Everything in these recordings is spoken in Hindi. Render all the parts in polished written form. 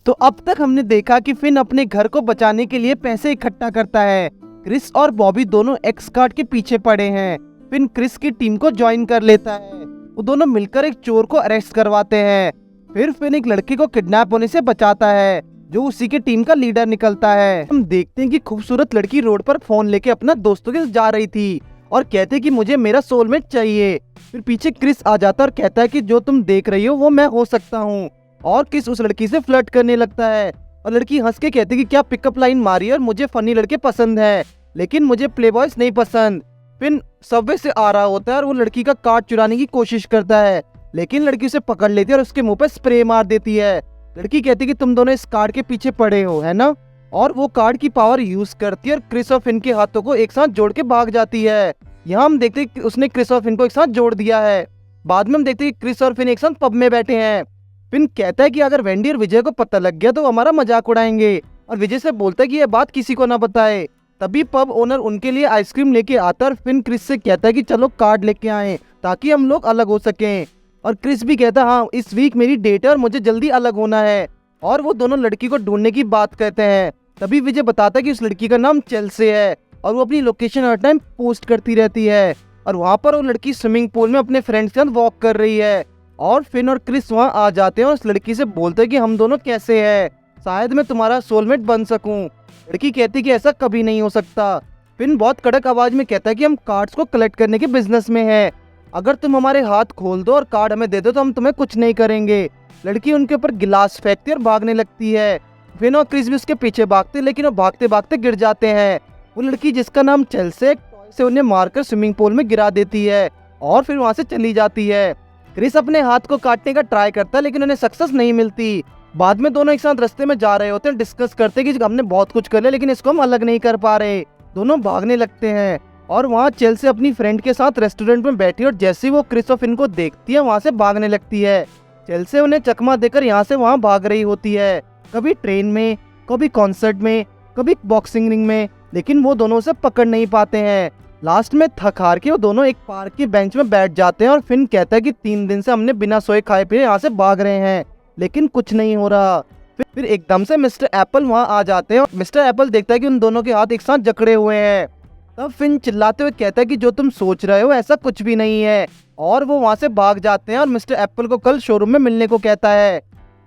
तो अब तक हमने देखा कि फिन अपने घर को बचाने के लिए पैसे इकट्ठा करता है। क्रिस और बॉबी दोनों एक्स कार्ड के पीछे पड़े हैं। फिन क्रिस की टीम को ज्वाइन कर लेता है। वो दोनों मिलकर एक चोर को अरेस्ट करवाते हैं। फिर फिन एक लड़के को किडनैप होने से बचाता है जो उसी के टीम का लीडर निकलता है। हम देखते हैं कि खूबसूरत लड़की रोड पर फोन लेके अपना दोस्तों के साथ जा रही थी और कहते कि मुझे मेरा सोलमेट चाहिए। फिर पीछे क्रिस आ जाता है और कहता है कि जो तुम देख रही हो वो मैं हो सकता हूँ। और क्रिस उस लड़की से फ्लर्ट करने लगता है और लड़की हंस के कहती कि क्या पिकअप लाइन मारी और मुझे फनी लड़के पसंद है लेकिन मुझे प्ले बॉयज नहीं पसंद। फिर सबवे से आ रहा होता है और वो लड़की का कार्ड चुराने की कोशिश करता है लेकिन लड़की उसे पकड़ लेती है और उसके मुंह पे स्प्रे मार देती है। लड़की कहती कि तुम दोनों इस कार्ड के पीछे पड़े हो है ना, और वो कार्ड की पावर यूज करती है और क्रिस और फिन के हाथों को एक साथ जोड़ के भाग जाती है। यहाँ हम देखते हैं कि उसने क्रिस और फिन को एक साथ जोड़ दिया है। बाद में हम देखते हैं कि क्रिस और फिन एक साथ पब में बैठे हैं। फिन कहता है कि अगर वेंडी और विजय को पता लग गया तो वो हमारा मजाक उड़ाएंगे, और विजय से बोलता है कि यह बात किसी को ना बताए। तभी पब ओनर उनके लिए आइसक्रीम लेके आता है और फिन क्रिस से कहता है कि चलो कार्ड लेके आए ताकि हम लोग अलग हो सकें। और क्रिस भी कहता है हाँ इस वीक मेरी डेट है और मुझे जल्दी अलग होना है। और वो दोनों लड़की को ढूंढने की बात करते हैं। तभी विजय बताता है कि उस लड़की का नाम चेल्सी है और वो अपनी लोकेशन हर टाइम पोस्ट करती रहती है। और वहाँ पर वो लड़की स्विमिंग पूल में अपने फ्रेंड्स के साथ वॉक कर रही है। और फिन और क्रिस वहाँ आ जाते हैं और उस लड़की से बोलते हैं कि हम दोनों कैसे हैं, शायद मैं तुम्हारा सोलमेट बन सकूं। लड़की कहती कि ऐसा कभी नहीं हो सकता। फिन बहुत कड़क आवाज में कहता है कि हम कार्ड्स को कलेक्ट करने के बिजनेस में हैं, अगर तुम हमारे हाथ खोल दो और कार्ड हमें दे दो तो हम तुम्हें कुछ नहीं करेंगे। लड़की उनके ऊपर गिलास फेंकती है और भागने लगती है। फिन और क्रिस भी उसके पीछे भागते लेकिन वो भागते भागते गिर जाते हैं। वो लड़की जिसका नाम चेल्सी से उन्हें मारकर स्विमिंग पूल में गिरा देती है और फिर वहां से चली जाती है। क्रिस अपने हाथ को काटने का ट्राई करता है लेकिन उन्हें सक्सेस नहीं मिलती। बाद में दोनों एक साथ रास्ते में जा रहे होते हैं, डिस्कस करते हैं कि हमने बहुत कुछ कर लिया लेकिन इसको हम अलग नहीं कर पा रहे। दोनों भागने लगते हैं और वहाँ चेल्सी अपनी फ्रेंड के साथ रेस्टोरेंट में बैठी और जैसे वो क्रिस और फिन को देखती है वहाँ से भागने लगती है। चेल्सी उन्हें चकमा देकर यहाँ से वहाँ भाग रही होती है, कभी ट्रेन में, कभी कॉन्सर्ट में, कभी बॉक्सिंग रिंग में, लेकिन वो दोनों से पकड़ नहीं पाते हैं। लास्ट में थक हार के वो दोनों एक पार्क की बेंच में बैठ जाते हैं और फिन कहता है कि 3 दिन से हमने बिना सोए खाए पिए यहाँ से भाग रहे हैं लेकिन कुछ नहीं हो रहा। फिर एकदम से मिस्टर एप्पल वहाँ आ जाते हैं और मिस्टर एप्पल देखता है कि उन दोनों के हाथ एक साथ जकड़े हुए हैं। तब फिन चिल्लाते हुए कहता है कि जो तुम सोच रहे हो ऐसा कुछ भी नहीं है, और वो वहाँ से भाग जाते हैं और मिस्टर एप्पल को कल शोरूम में मिलने को कहता है।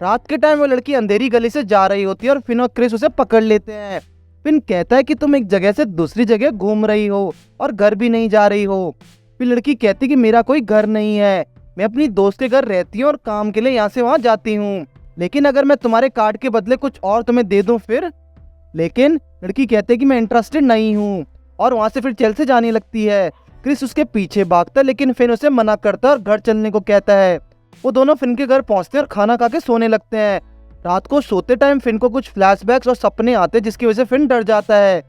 रात के टाइम वो लड़की अंधेरी गली से जा रही होती है और फिन और क्रिस उसे पकड़ लेते हैं। फिन कहता है कि तुम एक जगह से दूसरी जगह घूम रही हो और घर भी नहीं जा रही हो। फिर लड़की कहती कि मेरा कोई घर नहीं है, मैं अपनी दोस्त के घर रहती हूँ और काम के लिए यहाँ से वहाँ जाती हूँ, लेकिन अगर मैं तुम्हारे कार्ड के बदले कुछ और तुम्हें दे दूँ फिर। लेकिन लड़की कहती है कि मैं इंटरेस्टेड नहीं हूँ और वहाँ से फिर चेल्सी जाने लगती है। क्रिस उसके पीछे भागता है लेकिन फिन उसे मना करता है और घर चलने को कहता है। वो दोनों फिन के घर पहुँचते हैं और खाना खा के सोने लगते हैं। रात को सोते टाइम फिन को कुछ फ्लैशबैक्स और सपने आते हैं जिसकी वजह से फिन डर जाता है।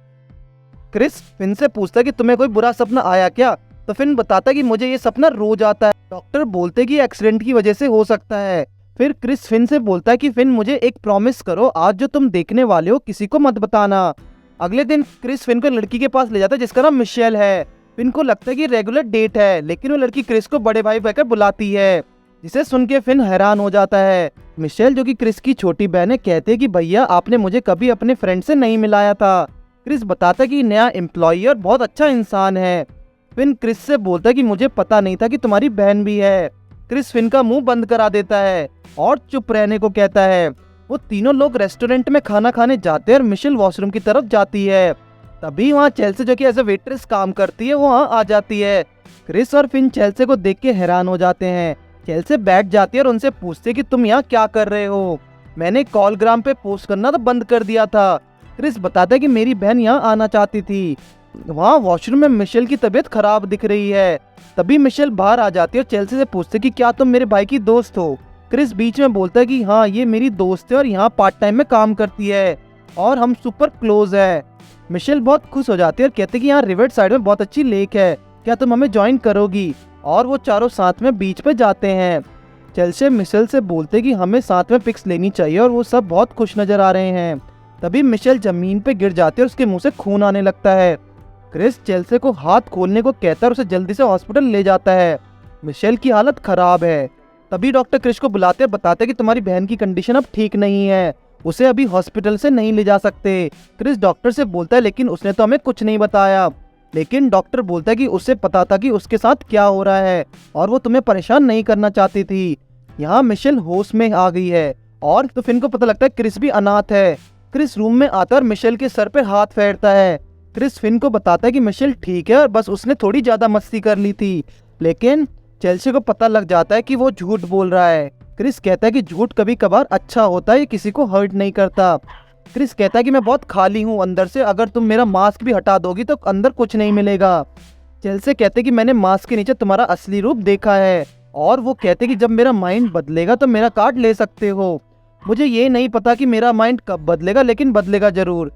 क्रिस फिन से पूछता है कि तुम्हें कोई बुरा सपना आया क्या, तो फिन बताता है कि मुझे ये सपना रोज आता है, डॉक्टर बोलते कि एक्सीडेंट की वजह से हो सकता है। फिर क्रिस फिन से बोलता है कि फिन मुझे एक प्रॉमिस करो, आज जो तुम देखने वाले हो किसी को मत बताना। अगले दिन क्रिस फिन को लड़की के पास ले जाता है जिसका नाम मिशेल है। फिन को लगता है कि रेगुलर डेट है लेकिन वो लड़की क्रिस को बड़े भाई कहकर बुलाती है, जिसे सुन के फिन हैरान हो जाता है। मिशेल जो कि क्रिस की छोटी बहन है कहते हैं कि भैया आपने मुझे कभी अपने फ्रेंड से नहीं मिलाया था। क्रिस बताता है कि नया एम्प्लॉय और बहुत अच्छा इंसान है। फिन क्रिस से बोलता है कि मुझे पता नहीं था कि तुम्हारी बहन भी है। क्रिस फिन का मुंह बंद करा देता है और चुप रहने को कहता है। वो तीनों लोग रेस्टोरेंट में खाना खाने जाते हैं और मिशेल वॉशरूम की तरफ जाती है। तभी वहाँ चेल्सी जो कि एज ए वेट्रेस काम करती है वो वहाँ आ जाती है। क्रिस और फिन चेल्सी को देख के हैरान हो जाते हैं। चेल्सी बैठ जाती है और उनसे पूछती है कि तुम यहाँ क्या कर रहे हो, मैंने कॉलग्राम पे पोस्ट करना तो बंद कर दिया था। क्रिस बताता है कि मेरी बहन यहाँ आना चाहती थी। वहाँ वॉशरूम में मिशेल की तबीयत खराब दिख रही है। तभी मिशेल बाहर आ जाती है और चेल्सी से पूछते कि क्या तुम मेरे भाई की दोस्त हो। क्रिस बीच में बोलता है कि हाँ ये मेरी दोस्त है और यहाँ पार्ट टाइम में काम करती है और हम सुपर क्लोज है। मिशेल बहुत खुश हो जाती है और कहते कि यहाँ रिवर साइड में बहुत अच्छी लेक है, क्या तुम हमें ज्वाइन करोगी। और वो चारों साथ में बीच पे जाते हैं। चेल्सी मिशेल से बोलते कि हमें साथ में पिक्स लेनी चाहिए और वो सब बहुत खुश नजर आ रहे हैं। तभी मिशेल जमीन पे गिर जाती है और उसके मुंह से खून आने लगता है। क्रिस चेल्सी को हाथ खोलने को कहता है और उसे जल्दी से हॉस्पिटल ले जाता है। मिशेल की हालत खराब है। तभी डॉक्टर क्रिस को बुलाते हैं, बताते हैं कि तुम्हारी बहन की कंडीशन अब ठीक नहीं है उसे अभी हॉस्पिटल से नहीं ले जा सकते। क्रिस डॉक्टर से बोलता है लेकिन उसने तो हमें कुछ नहीं बताया। लेकिन डॉक्टर बोलता है कि उसे पता था कि उसके साथ क्या हो रहा है और वो तुम्हें परेशान नहीं करना चाहती थी। यहाँ मिशेल होश में आ गई है और तो फिन को पता लगता है क्रिस भी अनाथ है। क्रिस रूम में आता है और मिशेल के सर पे हाथ फेरता है। क्रिस फिन को बताता है कि मिशेल ठीक है और बस उसने थोड़ी ज्यादा मस्ती कर ली थी। लेकिन चेल्सी को पता लग जाता है कि वो झूठ बोल रहा है। क्रिस कहता है कि झूठ कभी कभार अच्छा होता है, ये किसी को हर्ट नहीं करता। क्रिस कहता है कि मैं बहुत खाली हूँ अंदर से, अगर तुम मेरा मास्क भी हटा दोगी तो अंदर कुछ नहीं मिलेगा। चेल्सी कहते हैं कि मैंने मास्क के नीचे तुम्हारा असली रूप देखा है और वो कहते हैं कि जब मेरा माइंड बदलेगा तो मेरा कार्ड ले सकते हो। मुझे ये नहीं पता कि मेरा माइंड कब बदलेगा, लेकिन बदलेगा जरूर।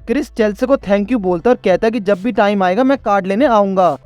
क्रिस चेल्सी को थैंक यू बोलता है और कहता है कि जब भी टाइम आएगा मैं कार्ड लेने आऊंगा।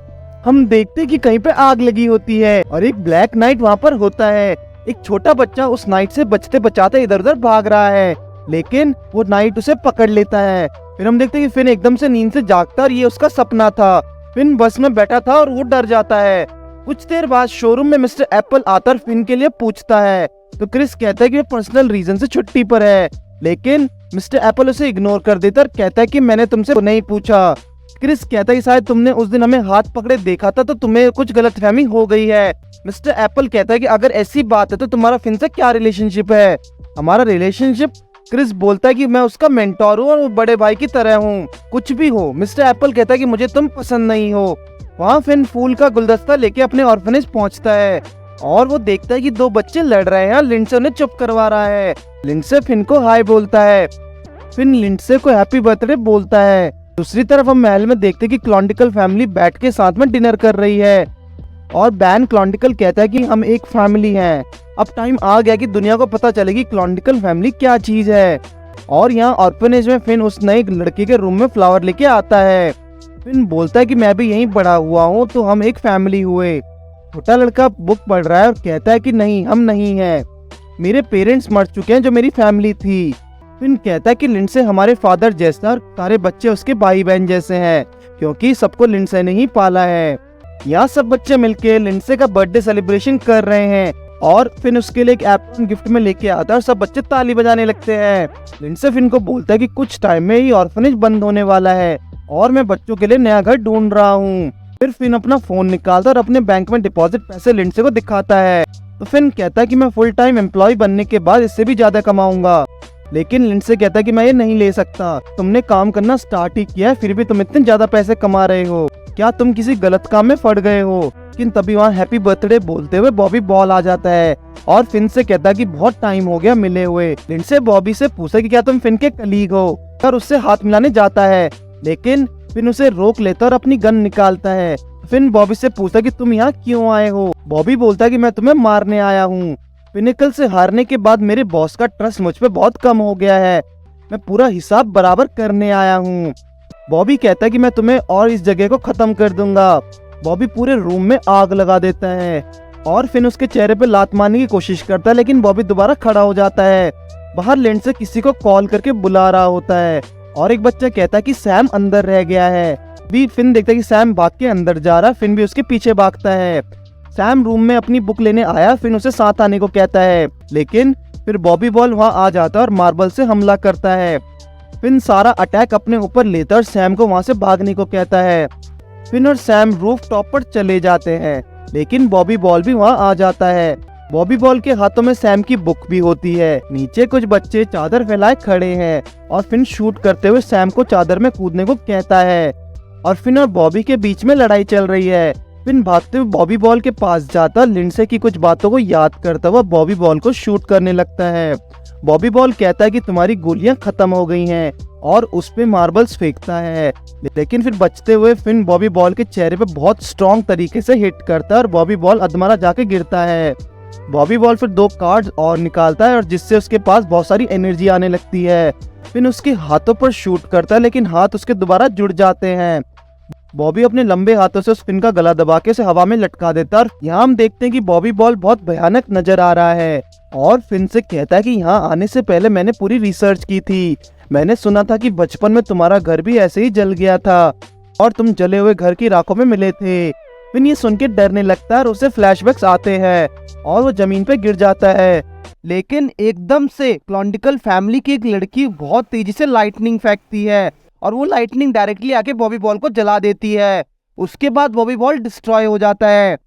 हम देखते हैं कि कहीं पे आग लगी होती है और एक ब्लैक नाइट वहाँ पर होता है। एक छोटा बच्चा उस नाइट से बचते बचाते इधर उधर भाग रहा है, लेकिन वो नाइट उसे पकड़ लेता है। फिर हम देखते हैं कि फिन एकदम से नींद से जागता और ये उसका सपना था। फिन बस में बैठा था और वो डर जाता है। कुछ देर बाद शोरूम में मिस्टर एप्पल आता और फिन के लिए पूछता है, तो क्रिस कहता है कि वो पर्सनल रीजन से छुट्टी पर है। लेकिन मिस्टर एप्पल उसे इग्नोर कर देता और कहता है कि मैंने तुमसे नहीं पूछा। क्रिस कहता है कि शायद तुमने उस दिन हमें हाथ पकड़े देखा था तो तुम्हें कुछ गलतफहमी हो गई है। मिस्टर एप्पल कहता है कि अगर ऐसी बात है तो तुम्हारा फिन से क्या रिलेशनशिप है? हमारा रिलेशनशिप? क्रिस बोलता है कि मैं उसका मेंटोर हूँ और वो बड़े भाई की तरह हूँ, कुछ भी हो। मिस्टर एप्पल कहता है कि मुझे तुम पसंद नहीं हो। वहाँ फिन फूल का गुलदस्ता लेके अपने ऑर्फनेज पहुँचता है और वो देखता है कि दो बच्चे लड़ रहे हैं और लिंडसे उन्हें चुप करवा रहा है। लिंडसे फिन को हाय बोलता है, फिन लिंडसे को हैप्पी बर्थडे बोलता है। दूसरी तरफ हम महल में देखते हैं कि क्लॉन्टिकल फैमिली बैठ के साथ में डिनर कर रही है और बैन क्लॉन्टिकल कहता है कि हम एक फैमिली हैं। अब टाइम आ गया कि दुनिया को पता चलेगी क्लॉन्टिकल फैमिली क्या चीज है। और यहाँ ऑर्फनेज में फिन उस नए लड़के के रूम में फ्लावर लेके आता है। फिन बोलता है कि मैं भी यहीं बड़ा हुआ हूँ तो हम एक फैमिली हुए। छोटा लड़का बुक पढ़ रहा है और कहता है कि नहीं, हम नहीं हैं, मेरे पेरेंट्स मर चुके हैं जो मेरी फैमिली थी। फिन कहता है कि लिंडसे हमारे फादर जैसा और सारे बच्चे उसके भाई बहन जैसे हैं, क्योंकि सबको लिंडसे ने ही पाला है। यहाँ सब बच्चे मिलके लिंडसे का बर्थडे सेलिब्रेशन कर रहे हैं और फिन उसके लिए एक एप्पल गिफ्ट में लेके आता है और सब बच्चे ताली बजाने लगते हैं। लिंडसे फिन को बोलता है कि कुछ टाइम में ही ऑर्फनेज बंद होने वाला है और मैं बच्चों के लिए नया घर ढूंढ रहा हूँ। फिर फिन अपना फोन निकालता और अपने बैंक में डिपॉजिट पैसे लिंडसे को दिखाता है। तो फिन कहता है कि मैं फुल टाइम एम्प्लॉय बनने के बाद इससे भी ज्यादा कमाऊंगा। लेकिन लिंडसे कहता है कि मैं ये नहीं ले सकता, तुमने काम करना स्टार्ट ही किया है फिर भी तुम इतने ज्यादा पैसे कमा रहे हो, क्या तुम किसी गलत काम में फट गए हो? लेकिन तभी वहाँ हैप्पी बर्थडे बोलते हुए बॉबी बॉल आ जाता है और फिन से कहता है कि बहुत टाइम हो गया मिले हुए। लिंडसे बॉबी से पूछा कि क्या तुम फिन के कलीग हो और उससे हाथ मिलाने जाता है, लेकिन फिन उसे रोक लेता और अपनी गन निकालता है। फिन बॉबी से पूछा कि तुम यहाँ क्यों आए हो? बॉबी बोलता है कि मैं तुम्हें मारने आया हूँ। पिनिकल से हारने के बाद मेरे बॉस का ट्रस्ट मुझ पे बहुत कम हो गया है, मैं पूरा हिसाब बराबर करने आया हूँ। बॉबी कहता है कि मैं तुम्हें और इस जगह को खत्म कर दूंगा। बॉबी पूरे रूम में आग लगा देता है और फिन उसके चेहरे पे लात मारने की कोशिश करता है, लेकिन बॉबी दोबारा खड़ा हो जाता है। बाहर लिंडसे किसी को कॉल करके बुला रहा होता है और एक बच्चा कहता है कि सैम अंदर रह गया है। भी फिन देखता है कि सैम भाग के अंदर जा रहा है, फिन भी उसके पीछे भागता है। सैम रूम में अपनी बुक लेने आया, फिन उसे साथ आने को कहता है, लेकिन फिर बॉबी बॉल वहाँ आ जाता है और मार्बल से हमला करता है। फिन सारा अटैक अपने ऊपर लेता और सैम को वहाँ से भागने को कहता है। फिन और सैम रूफ टॉप पर चले जाते हैं, लेकिन बॉबी बॉल भी वहाँ आ जाता है। बॉबी बॉल के हाथों में सैम की बुक भी होती है। नीचे कुछ बच्चे चादर फैलाए खड़े हैं और फिन शूट करते हुए सैम को चादर में कूदने को कहता है और फिन और बॉबी के बीच में लड़ाई चल रही है। फिन भागते हुए बॉबी बॉल के पास जाता, लिंडसे की कुछ बातों को याद करता हुआ बॉबी बॉल को शूट करने लगता है। बॉबी बॉल कहता है कि तुम्हारी गोलियां खत्म हो गई हैं और उस पे मार्बल्स फेंकता है, लेकिन फिर बचते हुए फिन बॉबी बॉल के चेहरे पे बहुत स्ट्रॉन्ग तरीके से हिट करता है और बॉबी बॉल अधमरा जाके गिरता है। बॉबी बॉल फिर 2 कार्ड्स और निकालता है और जिससे उसके पास बहुत सारी एनर्जी आने लगती है। फिन उसके हाथों पर शूट करता है, लेकिन हाथ उसके दोबारा जुड़ जाते हैं। बॉबी अपने लंबे हाथों से उस फिन का गला दबा के उसे हवा में लटका देता है और यहाँ हम देखते हैं कि बॉबी बॉल बहुत भयानक नजर आ रहा है और फिन से कहता है कि यहाँ आने से पहले मैंने पूरी रिसर्च की थी। मैंने सुना था कि बचपन में तुम्हारा घर भी ऐसे ही जल गया था और तुम जले हुए घर की राखों में मिले थे। फिन ये सुन के डरने लगता है और उसे फ्लैशबैक्स आते हैं और वो जमीन पे गिर जाता है। लेकिन एकदम से क्लॉन्डिकल फैमिली की एक लड़की बहुत तेजी से लाइटनिंग फेंकती है और वो लाइटनिंग डायरेक्टली आके बॉबी बॉल को जला देती है। उसके बाद बॉबी बॉल डिस्ट्रॉय हो जाता है।